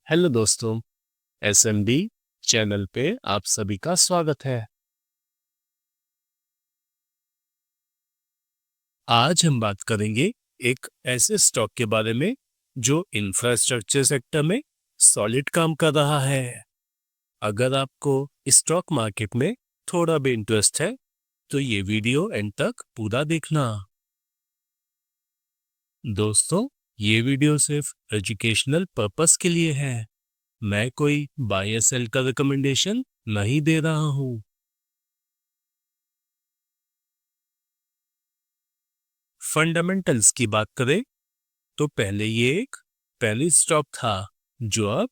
Hello दोस्तों, SMD channel पे आप सभी का स्वागत है। आज हम बात करेंगे एक ऐसे स्टॉक के बारे में जो इंफ्रास्ट्रक्चर सेक्टर में सॉलिड काम कर रहा है। अगर आपको स्टॉक मार्केट में थोड़ा भी इंटरेस्ट है तो ये वीडियो एंड तक पूरा देखना। दोस्तों, ये वीडियो सिर्फ एजुकेशनल पर्पस के लिए है। मैं कोई बाय या सेल का रिकमेंडेशन नहीं दे रहा हूँ। फंडामेंटल्स की बात करें तो पहले ये एक पहली स्टॉक था जो अब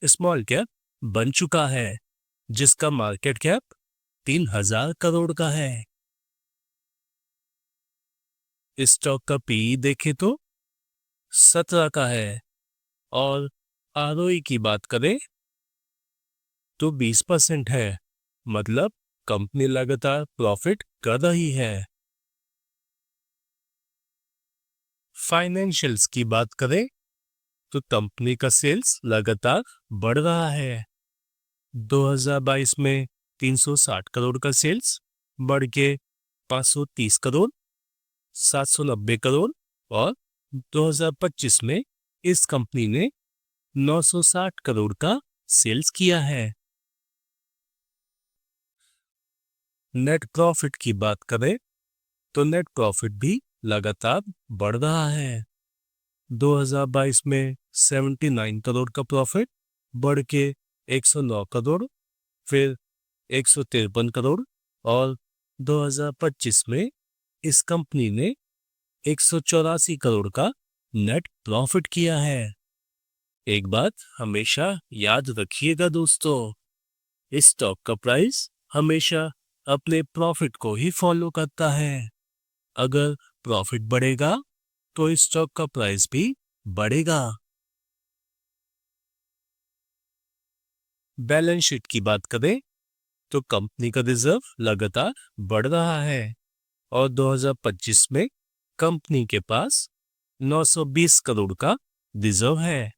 स्मॉल कैप बन चुका है, जिसका मार्केट कैप 3000 करोड़ का है। इस स्टॉक का पीई देखें तो 17 का है और आरओई की बात करें तो 20% है। मतलब कंपनी लगातार प्रॉफिट कर रही है। फाइनेंशियल्स की बात करें तो कंपनी का सेल्स लगातार बढ़ रहा है। 2022 में 360 करोड़ का सेल्स बढ़ के 530 करोड़, 790 करोड़ और 2025 में इस कंपनी ने 960 करोड़ का सेल्स किया है। नेट प्रॉफिट की बात करें तो नेट प्रॉफिट भी लगातार बढ़ रहा है। 2022 में 79 करोड़ का प्रॉफिट बढ़ के 109 करोड़, फिर 153 करोड़ और 2025 में इस कंपनी ने 184 करोड़ का नेट प्रॉफिट किया है। एक बात हमेशा याद रखिएगा दोस्तों, इस स्टॉक का प्राइस हमेशा अपने प्रॉफिट को ही फॉलो करता है। अगर प्रॉफिट बढ़ेगा तो इस स्टॉक का प्राइस भी बढ़ेगा। बैलेंस शीट की बात करें तो कंपनी का रिजर्व लगातार बढ़ रहा है और 2025 में कंपनी के पास 920 करोड़ का रिजर्व है।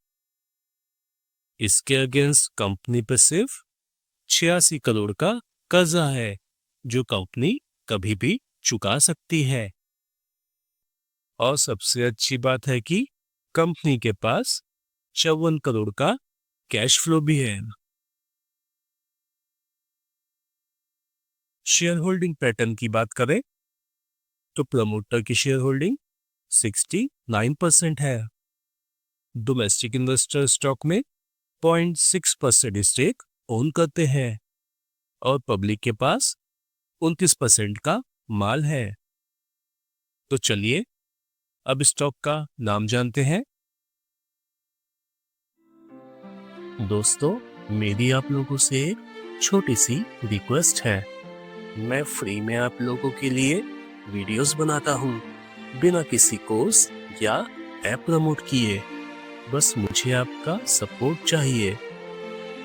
इसके अगेंस्ट कंपनी पर सिर्फ 86 करोड़ का कर्जा है जो कंपनी कभी भी चुका सकती है। और सबसे अच्छी बात है कि कंपनी के पास 54 करोड़ का कैश फ्लो भी है। शेयर होल्डिंग पैटर्न की बात करें तो प्रमोटर की शेयर होल्डिंग 69% है। डोमेस्टिक इन्वेस्टर स्टॉक में 0.6% स्टेक ओन करते हैं और पब्लिक के पास 29% का माल है। तो चलिए अब स्टॉक का नाम जानते हैं। दोस्तों, मेरी आप लोगों से एक छोटी सी रिक्वेस्ट है। मैं फ्री में आप लोगों के लिए वीडियोस बनाता हूँ बिना किसी कोर्स या ऐप प्रमोट किए। बस मुझे आपका सपोर्ट चाहिए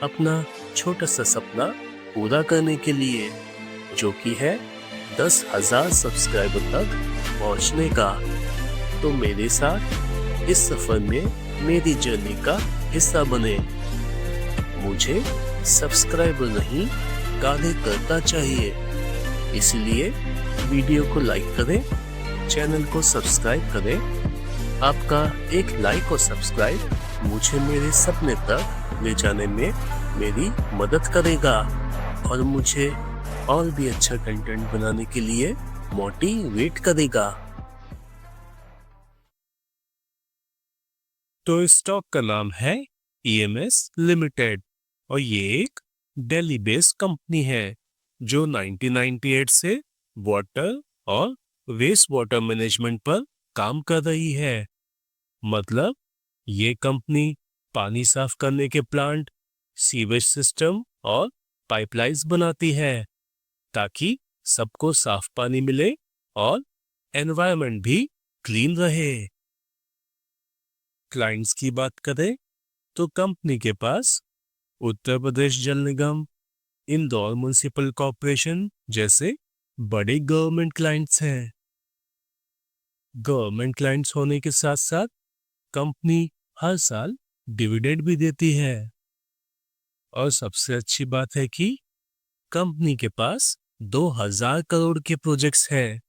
अपना छोटा सा सपना पूरा करने के लिए, जो कि है 10,000 सब्सक्राइबर तक पहुंचने का। तो मेरे साथ इस सफर में मेरी जर्नी का हिस्सा बने। मुझे सब्सक्राइबर नहीं कार्यकर्ता चाहिए, इसलिए वीडियो को लाइक करें, चैनल को सब्सक्राइब करें। आपका एक लाइक और सब्सक्राइब मुझे मेरे सपने तक ले जाने में मेरी मदद करेगा और मुझे और भी अच्छा कंटेंट बनाने के लिए मोटिवेट करेगा। तो इस स्टॉक का नाम है ईएमएस लिमिटेड और ये एक दिल्ली बेस्ड कंपनी है जो 1998 से वाटर और वेस्ट वाटर मैनेजमेंट पर काम कर रही है। मतलब ये कंपनी पानी साफ करने के प्लांट, सीवेज सिस्टम और पाइपलाइंस बनाती है ताकि सबको साफ पानी मिले और एनवायरनमेंट भी क्लीन रहे। क्लाइंट्स की बात करें तो कंपनी के पास उत्तर प्रदेश जल निगम, इंदौर म्युनिसिपल कॉर्पोरेशन जैसे बड़े गवर्नमेंट क्लाइंट्स हैं। गवर्नमेंट क्लाइंट्स होने के साथ साथ कंपनी हर साल डिविडेंड भी देती है। और सबसे अच्छी बात है कि कंपनी के पास 2000 करोड़ के प्रोजेक्ट्स हैं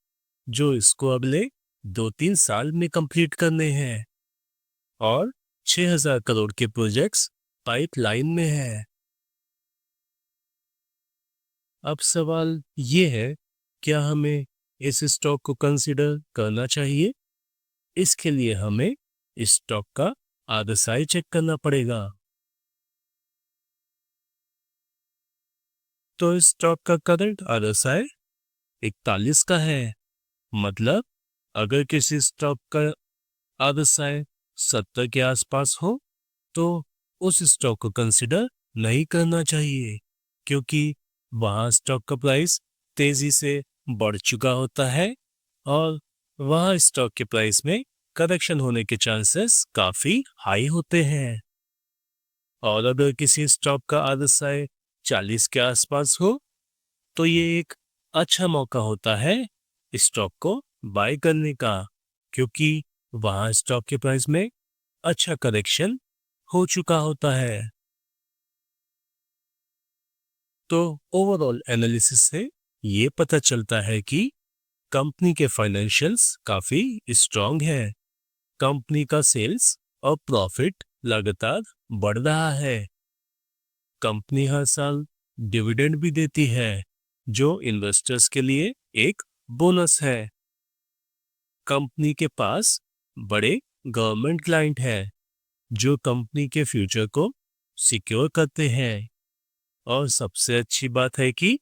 जो इसको अगले 2-3 साल में कंप्लीट करने हैं और 6000 करोड़ के प्रोजेक्ट्स पाइपलाइन में है। अब सवाल ये है, क्या हमें इस स्टॉक को कंसीडर करना चाहिए? इसके लिए हमें इस स्टॉक का RSI चेक करना पड़ेगा। तो इस स्टॉक का करंट RSI 41 का है। मतलब अगर किसी स्टॉक का RSI 70 के आसपास हो तो उस स्टॉक को कंसिडर नहीं करना चाहिए, क्योंकि वहां स्टॉक का प्राइस तेजी से बढ़ चुका होता है और वहां स्टॉक के प्राइस में करेक्शन होने के चांसेस काफी हाई होते हैं। और अगर किसी स्टॉक का RSI 40 के आसपास हो तो ये एक अच्छा मौका होता है स्टॉक को बाय करने का, क्योंकि वहां स्टॉक के प्राइस में अच्छा करेक्शन हो चुका होता है। तो ओवरऑल एनालिसिस से ये पता चलता है कि कंपनी के फाइनेंशियल्स काफी स्ट्रांग है। कंपनी का सेल्स और प्रॉफिट लगातार बढ़ रहा है। कंपनी हर साल डिविडेंड भी देती है, जो इन्वेस्टर्स के लिए एक बोनस है। कंपनी के पास बड़े गवर्नमेंट क्लाइंट हैं, जो कंपनी के फ्यूचर को सिक्योर करते हैं। और सबसे अच्छी बात है कि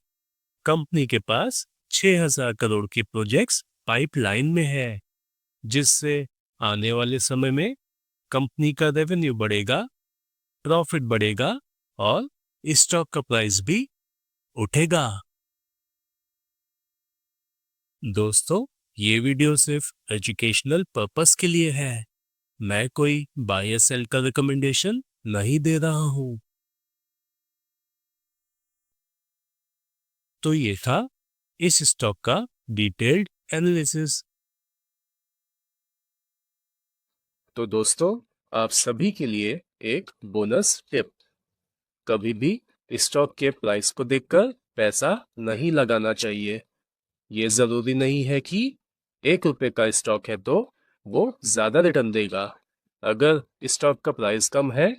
कंपनी के पास 6000 करोड़ की प्रोजेक्ट्स पाइपलाइन में है, जिससे आने वाले समय में कंपनी का रेवेन्यू बढ़ेगा, प्रॉफिट बढ़ेगा और स्टॉक का प्राइस भी उठेगा। दोस्तों, ये वीडियो सिर्फ एजुकेशनल पर्पस के लिए है। मैं कोई बाय या सेल का रिकमेंडेशन नहीं दे रहा हूं। तो ये था इस स्टॉक का डिटेल्ड एनालिसिस। तो दोस्तों, आप सभी के लिए एक बोनस टिप। कभी भी स्टॉक के प्राइस को देखकर पैसा नहीं लगाना चाहिए। ये जरूरी नहीं है कि ₹1 का स्टॉक है तो वो ज्यादा रिटर्न देगा। अगर स्टॉक का प्राइस कम है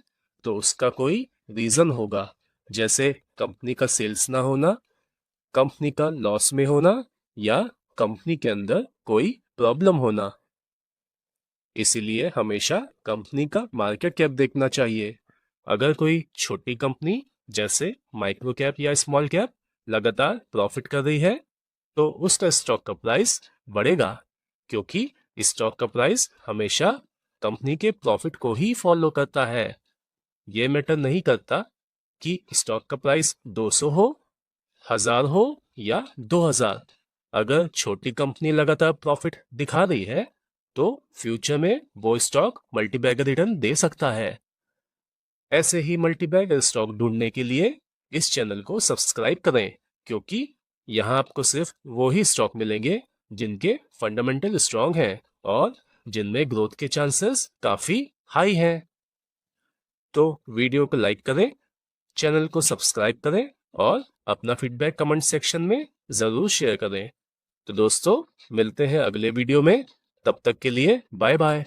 तो उसका कोई रीजन होगा, जैसे कंपनी का सेल्स ना होना, कंपनी का लॉस में होना या कंपनी के अंदर कोई प्रॉब्लम होना। इसीलिए हमेशा कंपनी का मार्केट कैप देखना चाहिए। अगर कोई छोटी कंपनी जैसे माइक्रो कैप या स्मॉल कैप लगातार प्रॉफिट कर रही है तो उसका स्टॉक का प्राइस बढ़ेगा, क्योंकि स्टॉक का प्राइस हमेशा कंपनी के प्रॉफिट को ही फॉलो करता है। ये मैटर नहीं करता कि स्टॉक का प्राइस 200 हो, 1000 हो या 2000। अगर छोटी कंपनी लगातार प्रॉफिट दिखा रही है तो फ्यूचर में वो स्टॉक मल्टीबैगर रिटर्न दे सकता है। ऐसे ही मल्टीबैगर स्टॉक ढूंढने के लिए इस चैनल को सब्सक्राइब करें, क्योंकि यहाँ आपको सिर्फ वो ही स्टॉक मिलेंगे जिनके फंडामेंटल स्ट्रांग हैं और जिनमें ग्रोथ के चांसेस काफी हाई हैं। तो वीडियो को लाइक करें, चैनल को सब्सक्राइब करें और अपना फीडबैक कमेंट सेक्शन में जरूर शेयर करें। तो दोस्तों, मिलते हैं अगले वीडियो में। तब तक के लिए बाय बाय।